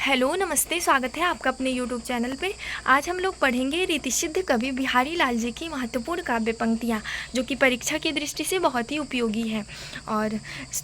Hello नमस्ते, स्वागत है आपका अपने यूट्यूब चैनल पे। आज हम लोग पढ़ेंगे रीतिसिद्ध कवि बिहारी लाल जी की महत्वपूर्ण काव्य पंक्तियाँ, जो कि परीक्षा की दृष्टि से बहुत ही उपयोगी है। और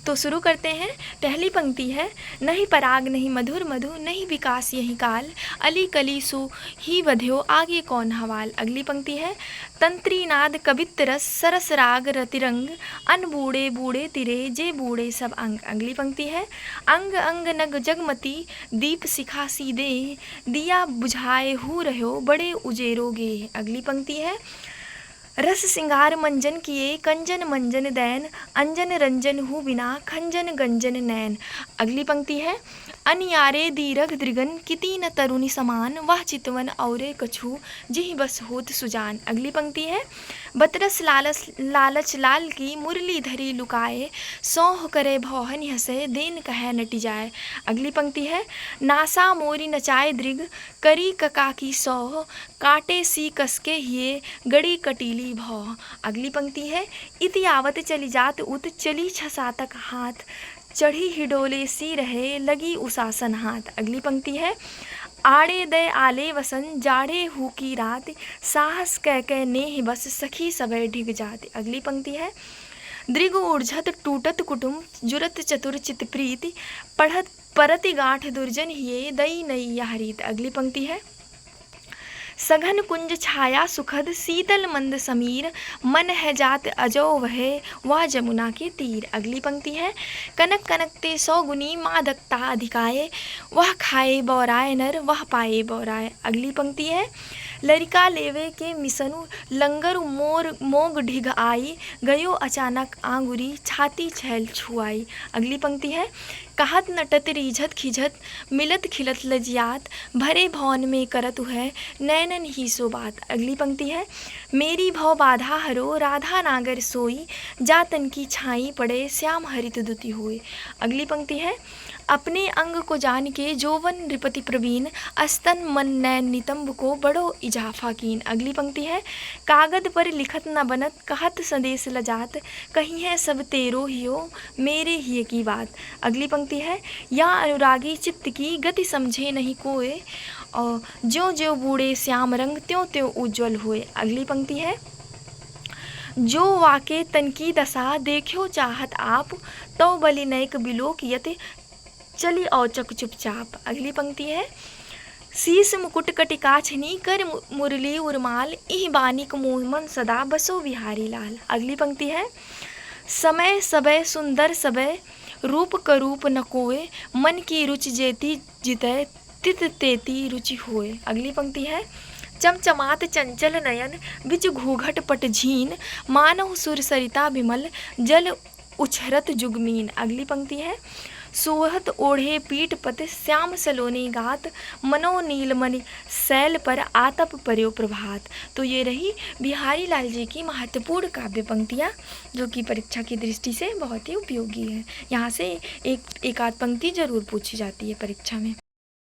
तो शुरू करते हैं। पहली पंक्ति है, नहीं पराग नहीं मधुर मधु नहीं विकास यही काल, अली कली सु ही बध्यो आगे कौन हवाल। अगली पंक्ति है, तंत्री नाद कवित रस सरस राग रतिरंग, अन बूढ़े बूढ़े तिरे जे बूढ़े सब अंग। अगली पंक्ति है, अंग अंग नग जगमती दीप सिखा सीधे, दिया बुझाए हु रहो बड़े उजेरोगे। अगली पंक्ति है, रस सिंगार मंजन किए कंजन मंजन दैन, अंजन रंजन हु बिना खंजन गंजन नैन। अगली पंक्ति है, अनियारे दीरघ दृगन किति न तरुणी समान, वह चितवन औरे कछु जिहि बस होत सुजान। अगली पंक्ति है, बतरस लालच लाल की मुरली धरी लुकाए, सौह करे भौहन हसे देन कहे नटी जाए। अगली पंक्ति है, नासा मोरी नचाए दृग करी कका की सौह, काटे सी कसके हिये गड़ी कटीली भौ। अगली पंक्ति है, इति आवत चली जात उत चली छसातक हाथ, चढ़ी हिडोले सी रहे लगी उसासन हाथ। अगली पंक्ति है, आड़े दे आले वसन जाड़े हु की रात, साहस कह नेह बस सखी सबे ढिग जात। अगली पंक्ति है, दृग ऊर्झत टूटत कुटुम जुरत चतुर चित प्रीति, पढ़त परति गांठ दुर्जन हिये दई नई यहरीत। अगली पंक्ति है, सघन कुंज छाया सुखद शीतल मंद समीर, मन है जात अजो वह जमुना के तीर। अगली पंक्ति है, कनक कनकते 100 गुनी मादकता अधिकाए, वह खाए बौराए नर वह पाए बौराए। अगली पंक्ति है, लरिका लेवे के मिसनु लंगर मोर मोग ढिग आई, गयो अचानक आंगुरी छाती छैल छुआई। अगली पंक्ति है, कहत नटत रीझत खिझत मिलत खिलत लजियात, भरे भवन में करत है नैनन ही सो बात। अगली पंक्ति है, मेरी भव बाधा हरो राधा नागर सोई, जातन की छाई पड़े श्याम हरित दुति हुए। अगली पंक्ति है, अपने अंग को जान के जोवन रिपति प्रवीण, अस्तन मन नैन नितंब को बड़ो इजाफा कीन। अगली पंक्ति है, कागद पर लिखत न बनत कहत संदेश लजात, कहीं है सब तेरो हियो मेरे हिये की बात। अगली पंक्ति है, या अनुरागी चित्त की गति समझे नहीं कोय, और ज्यों ज्यों बूढ़े श्याम रंग त्यों त्यों उज्ज्वल हुए। अगली पंक्ति है, जो वाके तन की दशा देखो चाहत आप, तो बलि नैक बिलोक यति चली औचक चुपचाप। अगली पंक्ति है, शीस मुकुट कटिकाछनी कर मुरली उर्माल, इह बानिक मोहमन सदा बसो बिहारी लाल। अगली पंक्ति है, समय सबय सुंदर सबय रूप करूप न कोय, मन की रुचि जेती जितय तित तेती रुचि होए। अगली पंक्ति है, चमचमात चंचल नयन बिच घूघट पट झीन, मानव सुर सरिता विमल जल उछरत जुगमीन। अगली पंक्ति है, सोहत ओढ़े पीठ पत श्याम सलोनी गात, मनो नीलमणि शैल पर आतप पर्यो प्रभात। तो ये रही बिहारी लाल जी की महत्वपूर्ण काव्य पंक्तियाँ, जो कि परीक्षा की दृष्टि से बहुत ही उपयोगी है। यहाँ से एक आध पंक्ति जरूर पूछी जाती है परीक्षा में।